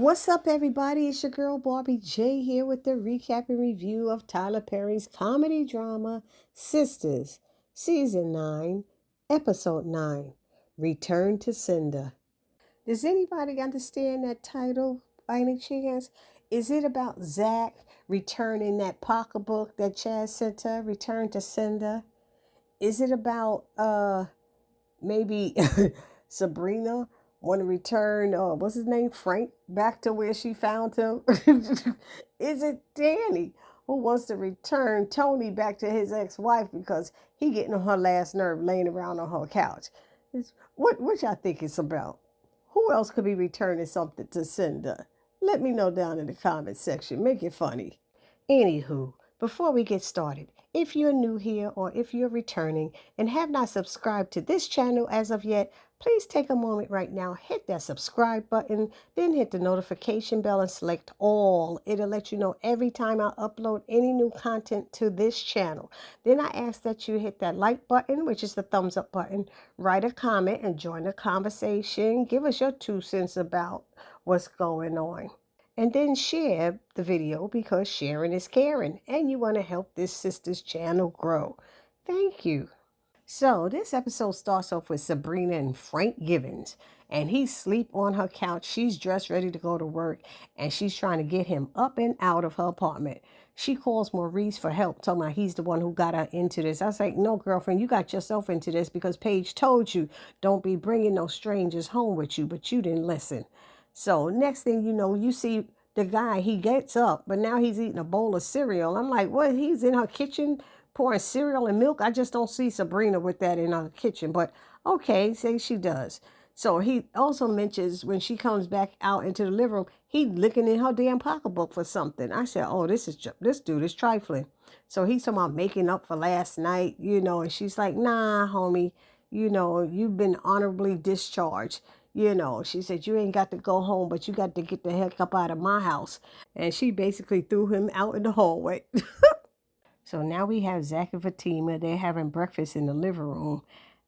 What's up, everybody? It's your girl Barbie J here with the recap and review of Tyler Perry's comedy drama Sisters, Season 9, Episode 9, Return to Sender. Does anybody understand that title by any chance? Is it about Zach returning that pocketbook that Chaz sent her, Return to Sender? Is it about maybe Sabrina want to return, what's his name, Frank, back to where she found him? Is it Danny who wants to return Tony back to his ex-wife because he getting on her last nerve laying around on her couch? What y'all think it's about? Who else could be returning something to Cinder? Let me know down in the comment section. Make it funny. Anywho, before we get started, if you're new here or if you're returning and have not subscribed to this channel as of yet, please take a moment right now, hit that subscribe button, then hit the notification bell and select all. It'll let you know every time I upload any new content to this channel. Then I ask that you hit that like button, which is the thumbs up button, write a comment and join the conversation. Give us your 2 cents about what's going on. And then share the video because sharing is caring and you want to help this sister's channel grow. Thank you. So this episode starts off with Sabrina and Frank Givens, and he's asleep on her couch. She's dressed ready to go to work and she's trying to get him up and out of her apartment. She calls Maurice for help, telling her he's the one who got her into this. I was like, no, girlfriend, you got yourself into this because Paige told you don't be bringing no strangers home with you, but you didn't listen. So next thing you know, you see the guy, he gets up, but now he's eating a bowl of cereal. I'm like, what? He's in her kitchen pouring cereal and milk? I just don't see Sabrina with that in her kitchen, but okay, say she does. So he also mentions when she comes back out into the living room, he looking in her damn pocketbook for something. I said, oh, this dude is trifling. So he's talking about making up for last night, and she's like, nah, homie, you've been honorably discharged. She said, you ain't got to go home, but you got to get the heck up out of my house. And she basically threw him out in the hallway. So now we have Zach and Fatima. They're having breakfast in the living room.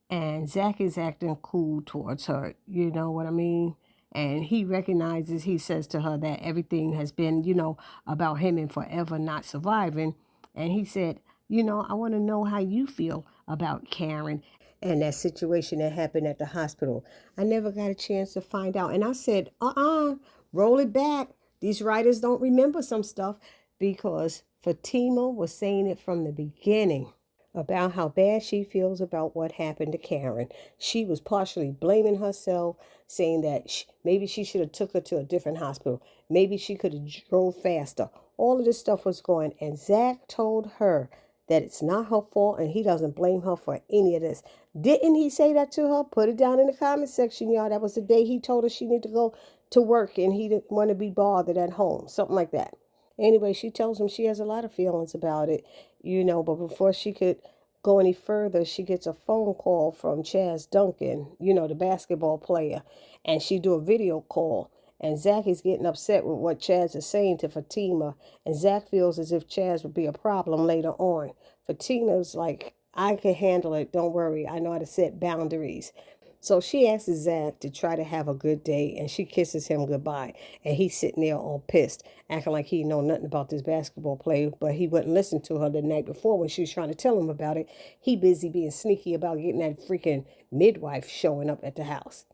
And Zach is acting cool towards her. You know what I mean? And he says to her that everything has been, about him and forever not surviving. And he said, I want to know how you feel about Karen and that situation that happened at the hospital. I never got a chance to find out. And I said, roll it back. These writers don't remember some stuff because Fatima was saying it from the beginning about how bad she feels about what happened to Karen. She was partially blaming herself, saying that maybe she should have took her to a different hospital. Maybe she could have drove faster. All of this stuff was going, and Zach told her that it's not her fault and he doesn't blame her for any of this. Didn't he say that to her? Put it down in the comment section, y'all. That was the day he told her she needed to go to work and he didn't want to be bothered at home. Something like that. Anyway, she tells him she has a lot of feelings about it, but before she could go any further, she gets a phone call from Chaz Duncan, the basketball player, and she do a video call. And Zach is getting upset with what Chaz is saying to Fatima. And Zach feels as if Chaz would be a problem later on. Fatima's like, I can handle it. Don't worry. I know how to set boundaries. So she asks Zach to try to have a good day, and she kisses him goodbye. And he's sitting there all pissed, acting like he know nothing about this basketball play, but he wouldn't listen to her the night before when she was trying to tell him about it. He busy being sneaky about getting that freaking midwife showing up at the house.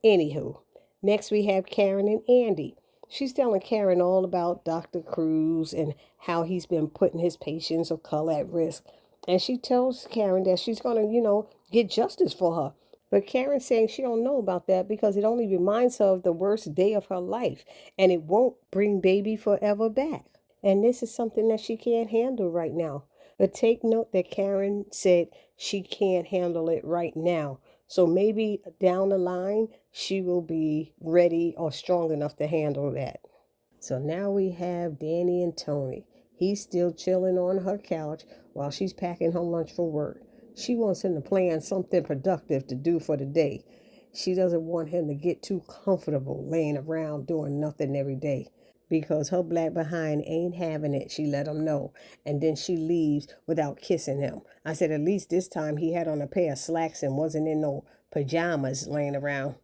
Anywho, next we have Karen and Andy. She's telling Karen all about Dr. Cruz and how he's been putting his patients of color at risk. And she tells Karen that she's going to, get justice for her. But Karen's saying she don't know about that because it only reminds her of the worst day of her life, and it won't bring baby forever back. And this is something that she can't handle right now. But take note that Karen said she can't handle it right now. So maybe down the line, she will be ready or strong enough to handle that. So now we have Danny and Tony. He's still chilling on her couch while she's packing her lunch for work. She wants him to plan something productive to do for the day. She doesn't want him to get too comfortable laying around doing nothing every day because her black behind ain't having it. She let him know. And then she leaves without kissing him. I said at least this time he had on a pair of slacks and wasn't in no pajamas laying around.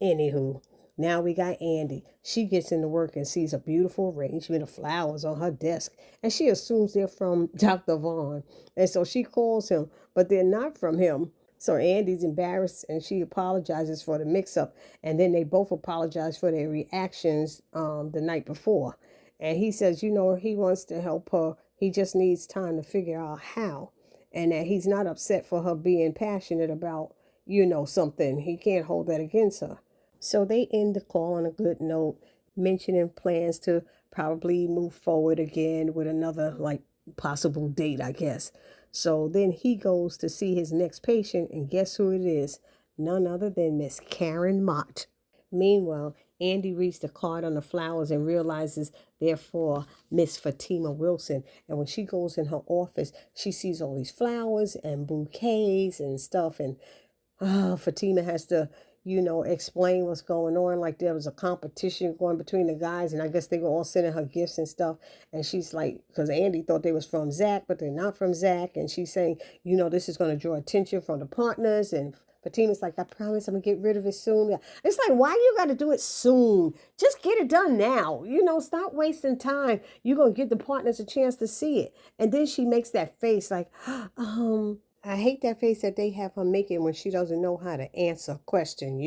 Anywho, Now we got Andy. She gets into work and sees a beautiful arrangement of flowers on her desk, and she assumes they're from Dr. Vaughn. And so she calls him, but they're not from him. So Andy's embarrassed and she apologizes for the mix up. And then they both apologize for their reactions the night before. And he says, he wants to help her. He just needs time to figure out how. And that he's not upset for her being passionate about, something. He can't hold that against her. So they end the call on a good note, mentioning plans to probably move forward again with another like possible date, I guess. So then he goes to see his next patient, and guess who it is? None other than Miss Karen Mott. Meanwhile, Andy reads the card on the flowers and realizes they're for Miss Fatima Wilson. And when she goes in her office, she sees all these flowers and bouquets and stuff. And Fatima has to, explain what's going on. Like there was a competition going between the guys, and I guess they were all sending her gifts and stuff. And she's like, because Andy thought they was from Zach, but they're not from Zach. And she's saying, this is going to draw attention from the partners. And Fatima's like, I promise I'm going to get rid of it soon. It's like, why you got to do it soon? Just get it done now. Stop wasting time. You're going to give the partners a chance to see it. And then she makes that face like, I hate that face that they have her making when she doesn't know how to answer a question.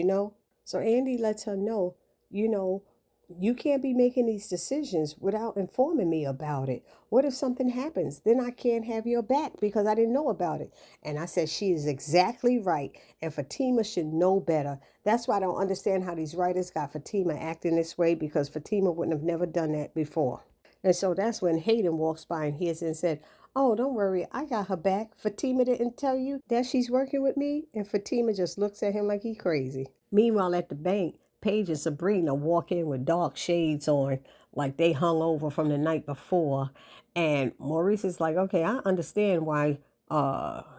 So Andy lets her know, you can't be making these decisions without informing me about it. What if something happens? Then I can't have your back because I didn't know about it. And I said, she is exactly right. And Fatima should know better. That's why I don't understand how these writers got Fatima acting this way, because Fatima wouldn't have never done that before. And so that's when Hayden walks by and hears it and said, oh, don't worry, I got her back. Fatima didn't tell you that she's working with me? And Fatima just looks at him like he crazy. Meanwhile, at the bank, Paige and Sabrina walk in with dark shades on, like they hung over from the night before. And Maurice is like, okay, I understand why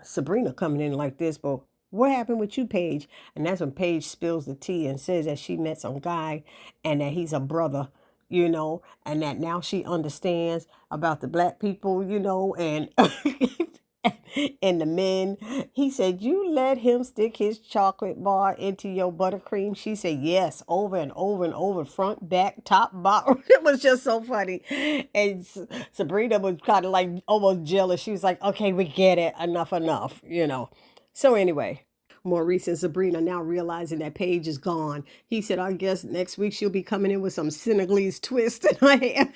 Sabrina coming in like this, but what happened with you, Paige? And that's when Paige spills the tea and says that she met some guy and that he's a brother, and that now she understands about the black people, and and the men. He said, you let him stick his chocolate bar into your buttercream? She said, yes, over and over and over, front, back, top, bottom. It was just so funny. And Sabrina was kind of like almost jealous. She was like, okay, we get it. Enough. So anyway, Maurice and Sabrina now realizing that Paige is gone. He said, I guess next week she'll be coming in with some Senegalese twist in her hair.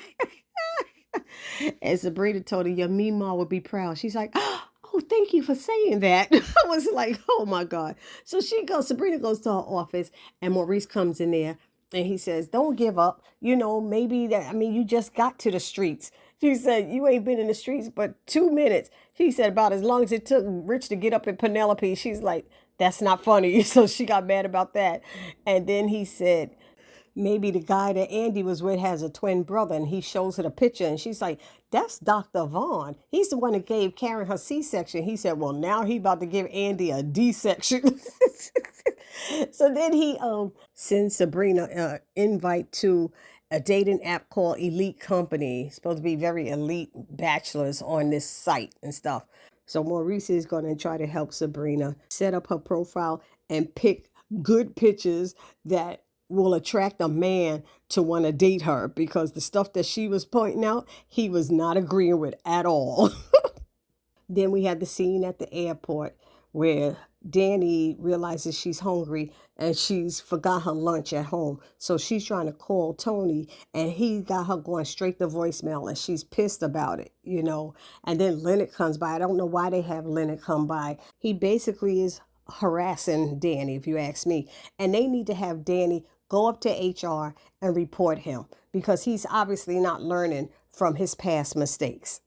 And Sabrina told her, your Mima would be proud. She's like, oh, thank you for saying that. I was like, oh my God. So Sabrina goes to her office and Maurice comes in there and he says, don't give up. Maybe you just got to the streets. She said, you ain't been in the streets but 2 minutes. She said, about as long as it took Rich to get up in Penelope. She's like, that's not funny. So she got mad about that. And then he said, maybe the guy that Andy was with has a twin brother, and he shows her the picture and she's like, that's Dr. Vaughn. He's the one that gave Karen her C-section. He said, well, now he about to give Andy a D-section. So then he sends Sabrina an invite to a dating app called Elite Company. It's supposed to be very elite bachelors on this site and stuff. So Maurice is going to try to help Sabrina set up her profile and pick good pictures that will attract a man to want to date her, because the stuff that she was pointing out, he was not agreeing with at all. Then we had the scene at the airport where Danny realizes she's hungry and she's forgot her lunch at home. So she's trying to call Tony and he got her going straight to voicemail and she's pissed about it, And then Leonard comes by. I don't know why they have Leonard come by. He basically is harassing Danny, if you ask me. And they need to have Danny go up to HR and report him because he's obviously not learning from his past mistakes.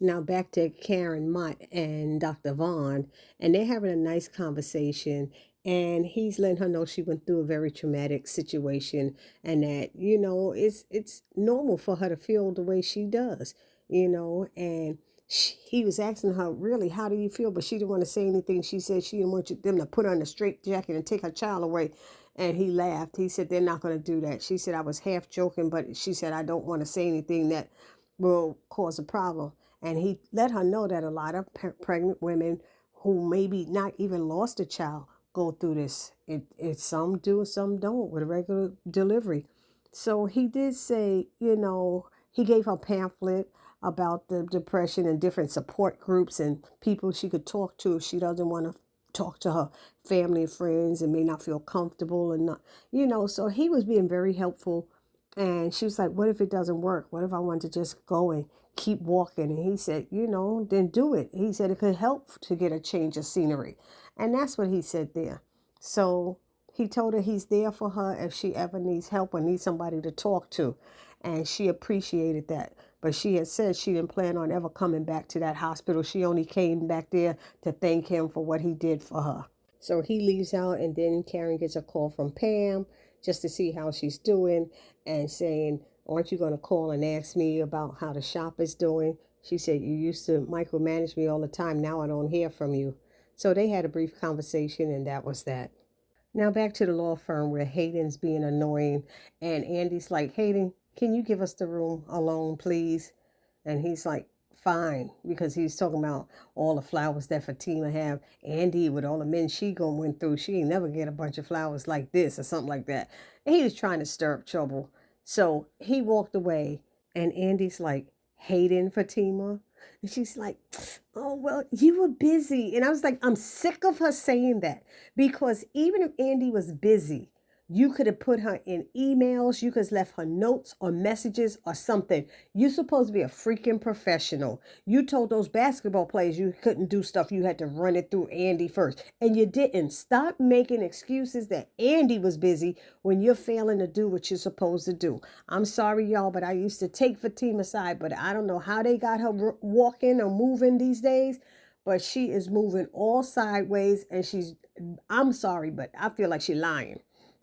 Now back to Karen Mott and Dr. Vaughn, and they're having a nice conversation, and he's letting her know she went through a very traumatic situation and that, it's normal for her to feel the way she does, and he was asking her, really, how do you feel? But she didn't want to say anything. She said she didn't want them to put her in a straitjacket and take her child away. And he laughed. He said, they're not going to do that. She said, I was half joking, but she said, I don't want to say anything that will cause a problem. And he let her know that a lot of pregnant women who maybe not even lost a child, go through this. It some do, some don't with a regular delivery. So he did say, he gave her a pamphlet about the depression and different support groups and people she could talk to if she doesn't want to talk to her family and friends and may not feel comfortable and not, so he was being very helpful. And she was like, what if it doesn't work? What if I want to just go and keep walking? And he said, then do it. He said it could help to get a change of scenery. And that's what he said there. So he told her he's there for her if she ever needs help or needs somebody to talk to. And she appreciated that. But she had said she didn't plan on ever coming back to that hospital. She only came back there to thank him for what he did for her. So he leaves out, and then Karen gets a call from Pam just to see how she's doing and saying, aren't you going to call and ask me about how the shop is doing? She said, you used to micromanage me all the time. Now I don't hear from you. So they had a brief conversation, and that was that. Now back to the law firm where Hayden's being annoying, and Andy's like, Hayden, can you give us the room alone, please? And he's like, fine, because he's talking about all the flowers that Fatima have. Andy, with all the men she gonna went through, she ain't never get a bunch of flowers like this or something like that. And he was trying to stir up trouble. So he walked away, and Andy's like, Hayden, Fatima? And she's like, oh, well, you were busy. And I was like, I'm sick of her saying that, because even if Andy was busy, you could have put her in emails. You could have left her notes or messages or something. You're supposed to be a freaking professional. You told those basketball players you couldn't do stuff. You had to run it through Andy first. And you didn't. Stop making excuses that Andy was busy when you're failing to do what you're supposed to do. I'm sorry, y'all, but I used to take Fatima aside, but I don't know how they got her walking or moving these days. But she is moving all sideways, and I'm sorry, but I feel like she's lying.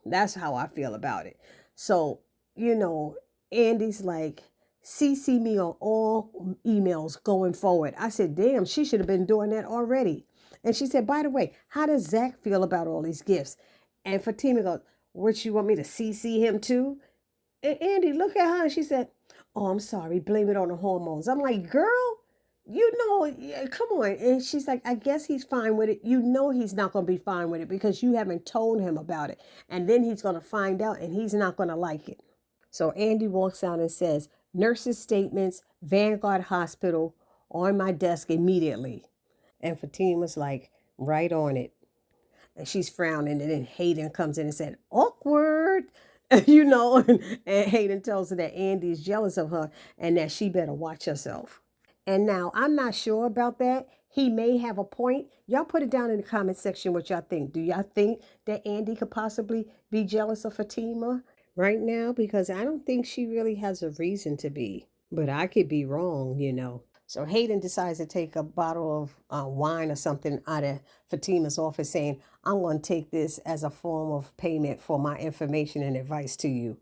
That's how I feel about it. So, Andy's like, CC me on all emails going forward. I said, damn, she should have been doing that already. And she said, by the way, how does Zach feel about all these gifts? And Fatima goes, what, you want me to CC him too? And Andy looked at her and she said, oh, I'm sorry, blame it on the hormones. I'm like, girl, come on. And she's like, I guess he's fine with it. He's not going to be fine with it because you haven't told him about it. And then he's going to find out and he's not going to like it. So Andy walks out and says, nurses' statements, Vanguard Hospital, on my desk immediately. And Fatima's like, right on it. And she's frowning. And then Hayden comes in and said, awkward. And Hayden tells her that Andy's jealous of her and that she better watch herself. And now I'm not sure about that. He may have a point. Y'all put it down in the comment section what y'all think. Do y'all think that Andy could possibly be jealous of Fatima right now? Because I don't think she really has a reason to be. But I could be wrong. So Hayden decides to take a bottle of wine or something out of Fatima's office saying, I'm going to take this as a form of payment for my information and advice to you.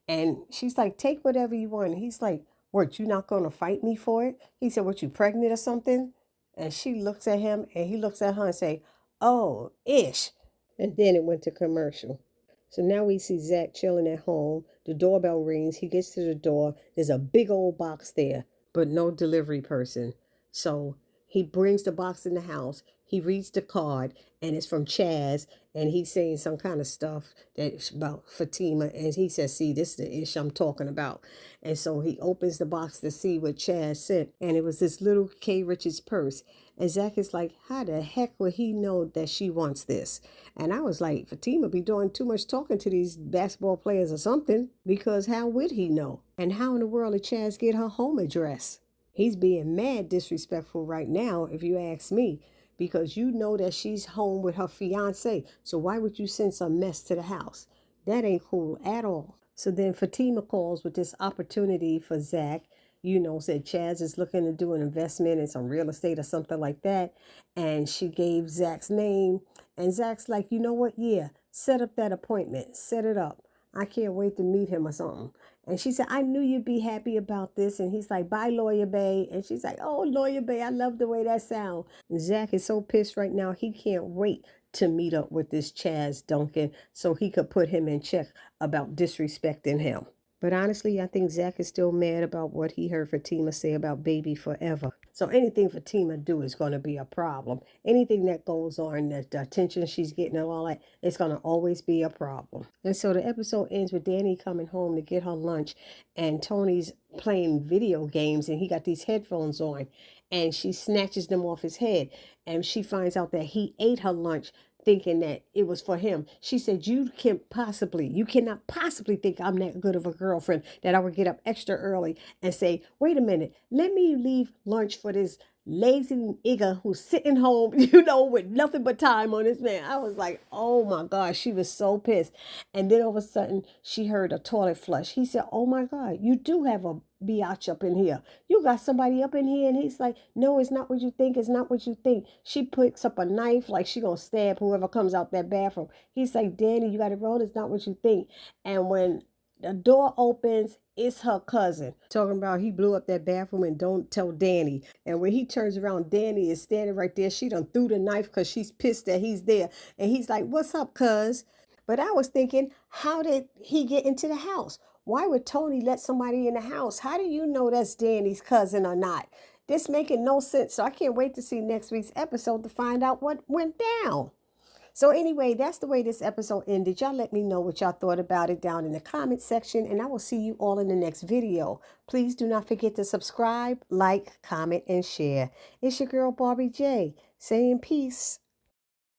And she's like, take whatever you want. And he's like, what, you not going to fight me for it? He said, what, you pregnant or something? And she looks at him and he looks at her and say, oh, ish. And then it went to commercial. So now we see Zach chilling at home. The doorbell rings. He gets to the door. There's a big old box there, but no delivery person. So he brings the box in the house. He reads the card, and it's from Chaz, and he's saying some kind of stuff that's about Fatima. And he says, see, this is the ish I'm talking about. And so he opens the box to see what Chaz sent, and it was this little K. Richards purse. And Zach is like, how the heck would he know that she wants this? And I was like, Fatima be doing too much talking to these basketball players or something, because how would he know? And how in the world did Chaz get her home address? He's being mad disrespectful right now, if you ask me, because you know that she's home with her fiance. So why would you send some mess to the house? That ain't cool at all. So then Fatima calls with this opportunity for Zach. Said Chaz is looking to do an investment in some real estate or something like that. And she gave Zach's name. And Zach's like, you know what? Yeah, set up that appointment. Set it up. I can't wait to meet him or something. And she said, I knew you'd be happy about this. And he's like, bye, Lawyer Bay. And she's like, oh, Lawyer Bay, I love the way that sounds. Zach is so pissed right now. He can't wait to meet up with this Chaz Duncan so he could put him in check about disrespecting him. But honestly, I think Zach is still mad about what he heard Fatima say about baby forever. So anything Fatima do is going to be a problem. Anything that goes on, the attention she's getting and all that, it's going to always be a problem. And so the episode ends with Danny coming home to get her lunch, and Tony's playing video games, and he got these headphones on, and she snatches them off his head, and she finds out that he ate her lunch thinking that it was for him. She said, you cannot possibly think I'm that good of a girlfriend that I would get up extra early and say, wait a minute, let me leave lunch for this lazy nigga who's sitting home, with nothing but time on his man. I was like, oh my gosh, she was so pissed. And then all of a sudden she heard a toilet flush. He said, oh my God, you do have a biatch up in here. You got somebody up in here. And he's like, no, it's not what you think. It's not what you think. She picks up a knife like she gonna stab whoever comes out that bathroom. He's like, Danny, you got it wrong. It's not what you think. And when the door opens, it's her cousin. Talking about he blew up that bathroom and don't tell Danny. And when he turns around, Danny is standing right there. She done threw the knife because she's pissed that he's there. And he's like, what's up, cuz? But I was thinking, how did he get into the house? Why would Tony let somebody in the house? How do you know that's Danny's cousin or not? This making no sense. So I can't wait to see next week's episode to find out what went down. So anyway, that's the way this episode ended. Y'all let me know what y'all thought about it down in the comment section, and I will see you all in the next video. Please do not forget to subscribe, like, comment, and share. It's your girl, Barbie J, saying peace.